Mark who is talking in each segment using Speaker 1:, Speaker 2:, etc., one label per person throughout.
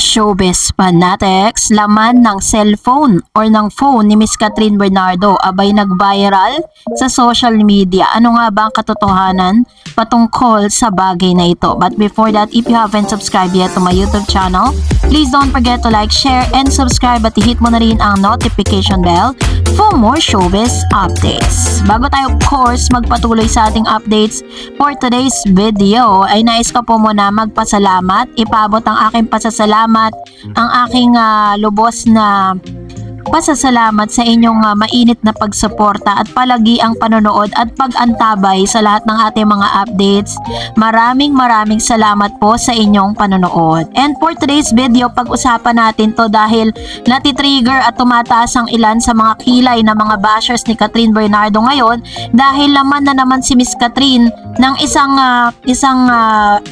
Speaker 1: Showbiz fanatics, laman ng cellphone or ng phone ni Miss Catherine Bernardo abay nag-viral sa social media. Ano nga ba ang katotohanan patungkol sa bagay na ito? But before that, if you haven't subscribed yet to my YouTube channel, please don't forget to like, share, and subscribe at i-hit mo na rin ang notification bell for more showbiz updates. Bago tayo of course magpatuloy sa ating updates for today's video, ay nais ko po muna magpasalamat, ipaabot ang aking pasasalamat, ang aking lubos na pasasalamat sa inyong mainit na pagsuporta at palagi ang panonood at pag-antabay sa lahat ng ating mga updates. Maraming salamat po sa inyong panonood. And for today's video, pag-usapan natin to dahil natitrigger at tumataas ang ilan sa mga kilay na mga bashers ni Catherine Bernardo ngayon dahil laman na naman si Miss Catherine ng isang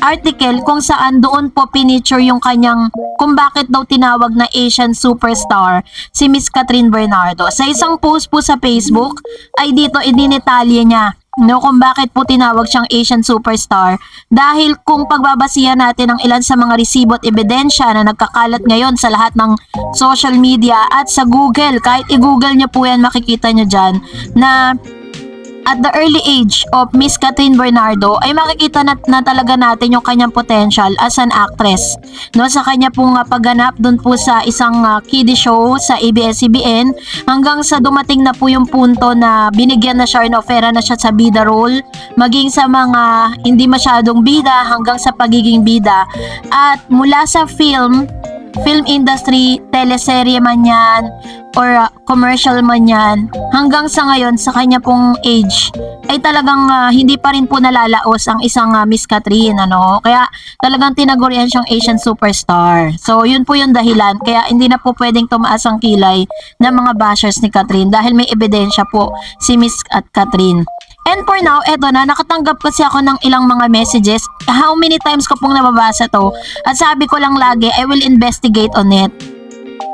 Speaker 1: article kung saan doon po pinicture yung kanyang kung bakit daw tinawag na Asian superstar si Miss Catherine Bernardo. Sa isang post po sa Facebook ay dito idinitalye niya kung bakit po tinawag siyang Asian superstar dahil kung pagbabasihan natin ang ilan sa mga resibo at ebidensya na nagkakalat ngayon sa lahat ng social media at sa Google, kahit i-google niyo po yan, makikita niyo dyan na at the early age of Miss Catherine Bernardo ay makikita na talaga natin yung kanyang potential as an actress. Sa kanya pong pagganap dun po sa isang kiddie show sa ABS-CBN hanggang sa dumating na po yung punto na binigyan na siya, in-offera na siya sa bida role, maging sa mga hindi masyadong bida hanggang sa pagiging bida. At mula sa film industry, teleserye man yan or commercial man yan, hanggang sa ngayon sa kanya pong age ay talagang hindi pa rin po nalalaos ang isang Miss Catherine, kaya talagang tinagurian siyang Asian superstar. So yun po yung dahilan kaya hindi na po pwedeng tumaas ang kilay ng mga bashers ni Catherine dahil may ebidensya po si Miss Catherine. And for now, eto na, nakatanggap kasi ako ng ilang mga messages. How many times ko pong nababasa to? At sabi ko lang lagi, I will investigate on it.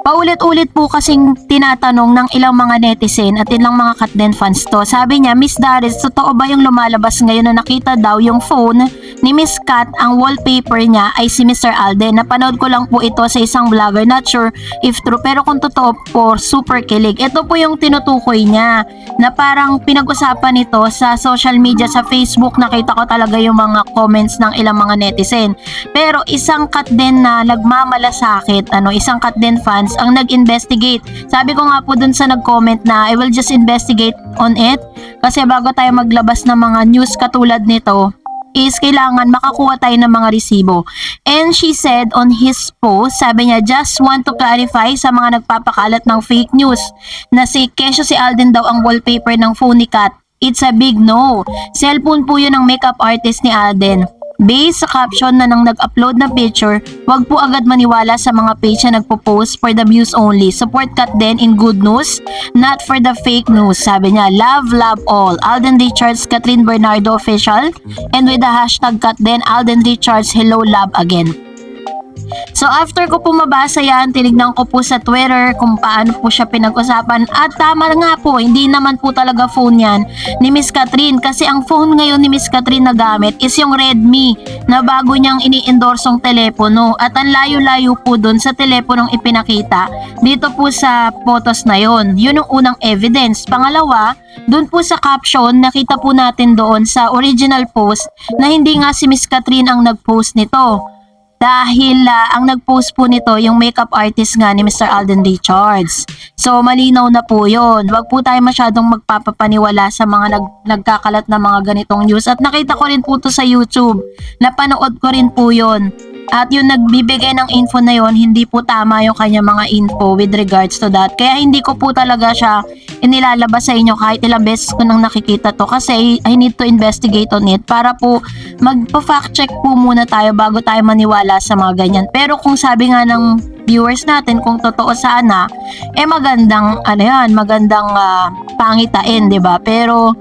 Speaker 1: Paulit-ulit po kasing tinatanong ng ilang mga netizen at ilang mga Katden fans to. Sabi niya, Miss Daris, totoo ba yung lumalabas ngayon na nakita daw yung phone ni Miss Kat, ang wallpaper niya ay si Mr. Alden? Napanood ko lang po ito sa isang vlogger, not sure if true, pero kung totoo po, super kilig. Ito po yung tinutukoy niya na parang pinag-usapan nito sa social media, sa Facebook. Nakita ko talaga yung mga comments ng ilang mga netizen. Pero isang Katden na nagmamalasakit, isang Katden fans ang nag-investigate. Sabi ko nga po dun sa nag-comment na I will just investigate on it kasi bago tayo maglabas ng mga news katulad nito is kailangan makakuha tayo ng mga resibo. And she said on his post, sabi niya, just want to clarify sa mga nagpapakalat ng fake news na kesyo si Alden daw ang wallpaper ng phone ni Kat. It's a big no. Cellphone po yun ng makeup artist ni Alden. Based sa caption na nang nag-upload ng picture, wag po agad maniwala sa mga page na nagpo-post for the views only. Support Katden in good news, not for the fake news. Sabi niya, love all. Alden Richards, Catherine Bernardo official, and with the hashtag Katden, Alden Richards, hello love again. So after ko po mabasa yan, tinignan ko po sa Twitter kung paano po siya pinag-usapan at tama nga po, hindi naman po talaga phone yan ni Miss Catherine kasi ang phone ngayon ni Miss Catherine na gamit is yung Redmi na bago niyang ini-endorsong telepono at ang layo-layo po dun sa teleponong ipinakita dito po sa photos na yon. Yun ang unang evidence. Pangalawa, dun po sa caption, nakita po natin doon sa original post na hindi nga si Miss Catherine ang nag-post nito. Dahil ang nag-post po nito yung makeup artist nga ni Mr. Alden Richards. So malinaw na po yun. Wag po tayo masyadong magpapapaniwala sa mga nagkakalat na mga ganitong news. At nakita ko rin po to sa YouTube. Napanood ko rin po yun. At yung nagbibigay ng info na yon, hindi po tama yung kanya mga info with regards to that. Kaya hindi ko po talaga siya inilalabas sa inyo kahit ilang beses ko nang nakikita to kasi I need to investigate on it para po magpa-fact check po muna tayo bago tayo maniwala sa mga ganyan. Pero kung sabi nga ng viewers natin kung totoo sana, magandang magandang pangitain, 'di ba? Pero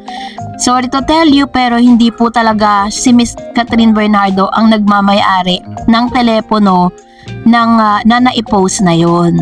Speaker 1: sorry to tell you, pero hindi po talaga si Miss Catherine Bernardo ang nagmamay-ari ng telepono ng na naipost na yon.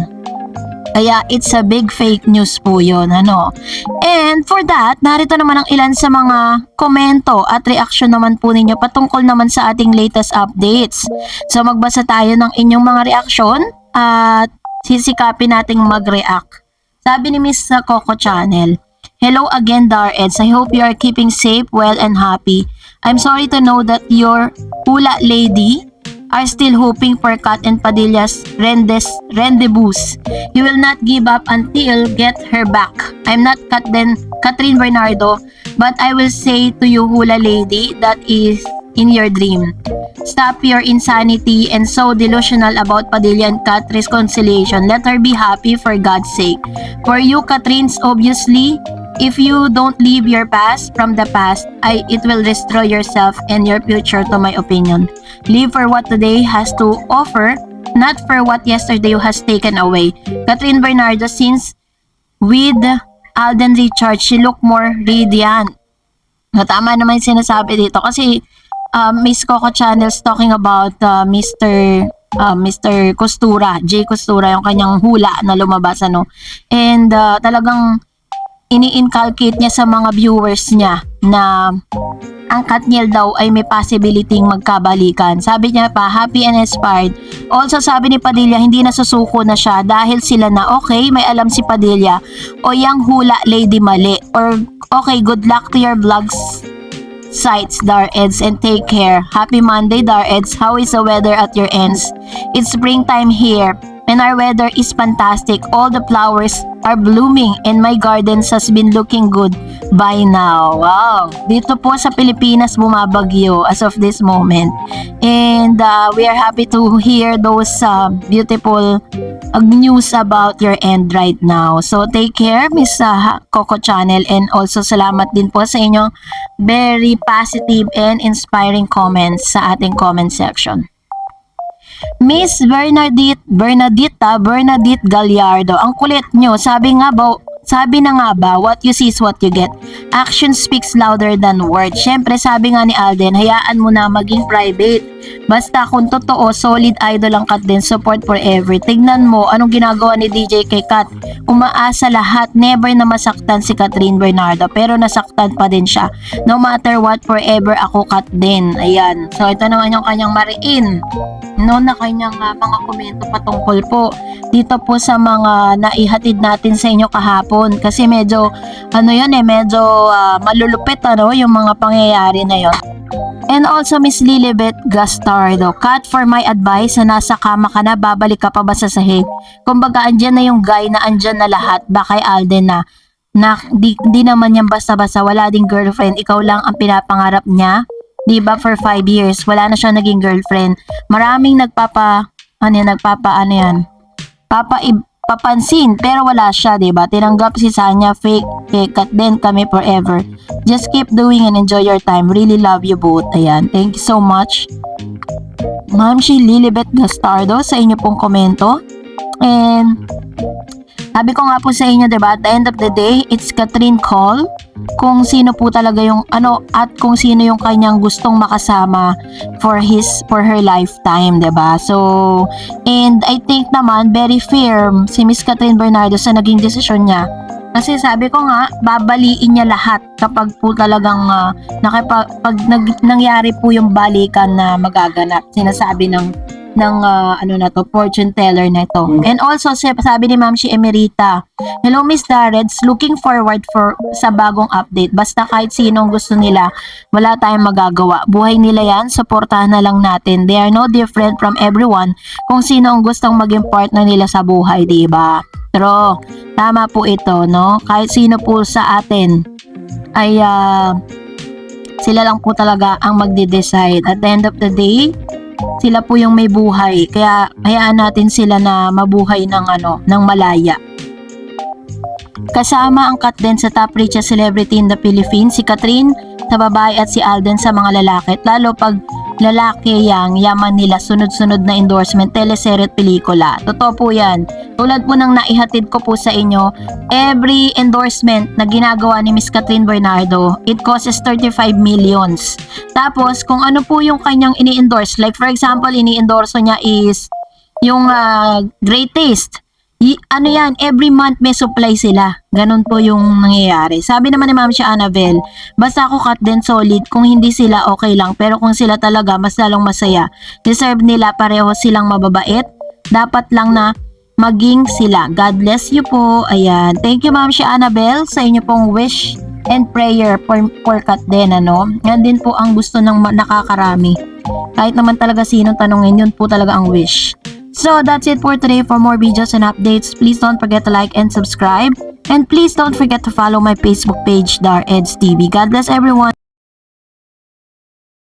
Speaker 1: Kaya it's a big fake news po yun, ano. And for that, narito naman ang ilan sa mga komento at reaksyon naman po ninyo patungkol naman sa ating latest updates. So magbasa tayo ng inyong mga reaksyon at sisikapin nating mag-react. Sabi ni Miss Coco Channel, "Hello again, Dareds. I hope you are keeping safe, well, and happy. I'm sorry to know that your hula lady are still hoping for Kat and Padilla's rendezvous. You will not give up until get her back. I'm not Catherine Bernardo, but I will say to you, hula lady, that is in your dream. Stop your insanity and so delusional about Padilla and Kat reconciliation. Let her be happy for God's sake. For you, Catrins, obviously, if you don't leave your past from the past, it will destroy yourself and your future, to my opinion. Live for what today has to offer, not for what yesterday has taken away." Catherine Bernardo, since with Alden Richards, she look more radiant. Tama naman yung sinasabi dito kasi Miss Coco Channel's talking about Mr. Costura, Jay Costura, yung kanyang hula na lumabas, ano. And talagang ini-inculcate niya sa mga viewers niya na ang Katniel daw ay may possibility magkabalikan. Sabi niya pa, happy and inspired. Also sabi ni Padilla, hindi nasusuko na siya dahil sila na okay, may alam si Padilla o yang hula lady mali. Or okay, good luck to your vlogs sites, Dareds, and take care. Happy Monday, Dareds. How is the weather at your ends? It's springtime here and our weather is fantastic. All the flowers are blooming and my gardens has been looking good by now. Wow! Dito po sa Pilipinas bumabagyo as of this moment. And we are happy to hear those beautiful news about your end right now. So take care, Miss Coco Channel, and also salamat din po sa inyong very positive and inspiring comments sa ating comment section. Miss Bernadette Gallardo, ang kulit nyo, sabi na nga ba, what you see is what you get. Action speaks louder than words. Syempre, sabi nga ni Alden, hayaan mo na maging private. Basta kung totoo, solid idol ang Kat din, support forever. Tignan mo, anong ginagawa ni DJ kay Kat. Umaasa lahat, never na masaktan si Catherine Bernardo, pero nasaktan pa din siya. No matter what, forever ako Kat din. Ayan. So, ito naman yung kanyang mariin. No, na kanyang mga komento patungkol po dito po sa mga naihatid natin sa inyo kahapon kasi medyo medyo malulupit yung mga pangyayari na yon. And also Miss Lilibet Gastardo, Kat, for my advice, na nasa kama ka na, babalik ka pa ba sa sahig? Kumbaga andyan na yung guy na andyan na lahat, ba kay Alden na di naman yan basta-basta, wala ding girlfriend, ikaw lang ang pinapangarap niya. Diba, for 5 years, wala na siya naging girlfriend. Maraming papansin, pero wala siya, diba? Tinanggap si Sanya, fake, Kat din, kami forever. Just keep doing and enjoy your time. Really love you both. Ayan, thank you so much, Ma'am Lilibet Gastardo, sa inyo pong komento. And sabi ko nga po sa inyo, diba, at the end of the day, it's Catherine call kung sino po talaga yung at kung sino yung kanyang gustong makasama for her lifetime, diba? So, and I think naman very firm si Miss Catherine Bernardo sa naging desisyon niya. Kasi sabi ko nga, babaliin niya lahat kapag po talagang pag nangyari po yung balikan na magaganap. Sinasabi ng fortune teller na ito. And also, sabi ni Ma'am Emerita, hello Miss Dareds, looking forward sa bagong update. Basta kahit sinong gusto nila, wala tayong magagawa. Buhay nila yan, suportahan na lang natin. They are no different from everyone kung sino ang gustong maging partner nila sa buhay, diba? Pero, tama po ito, no? Kahit sino po sa atin ay sila lang po talaga ang magde-decide. At the end of the day, sila po yung may buhay, kaya hayaan natin sila na mabuhay ng malaya. Kasama ang Kat din sa top richest celebrity in the Philippines, si Catherine sa babae at si Alden sa mga lalaki. Lalo pag lalaki yang yaman nila, sunod-sunod na endorsement, teleserye at pelikula. Totoo po yan. Tulad po ng naihatid ko po sa inyo, every endorsement na ginagawa ni Miss Catherine Bernardo, it costs 35 millions. Tapos, kung ano po yung kanyang ini-endorse, like for example, ini-endorse niya is yung Great Taste. Ano yan, every month may supply sila. Ganun po yung nangyayari. Sabi naman ni Ma'am siya Annabel, basta ako cut din solid, kung hindi sila okay lang, pero kung sila talaga mas lalong masaya. Deserve nila, pareho silang mababait. Dapat lang na maging sila. God bless you po. Ayan. Thank you Ma'am siya Annabel sa inyo pong wish and prayer for cut din, ano. Yan din po ang gusto ng nakakarami. Kahit naman talaga sinong tanongin, yun po talaga ang wish. So that's it for today. For more videos and updates, please don't forget to like and subscribe. And please don't forget to follow my Facebook page, Dar Eds TV. God bless everyone.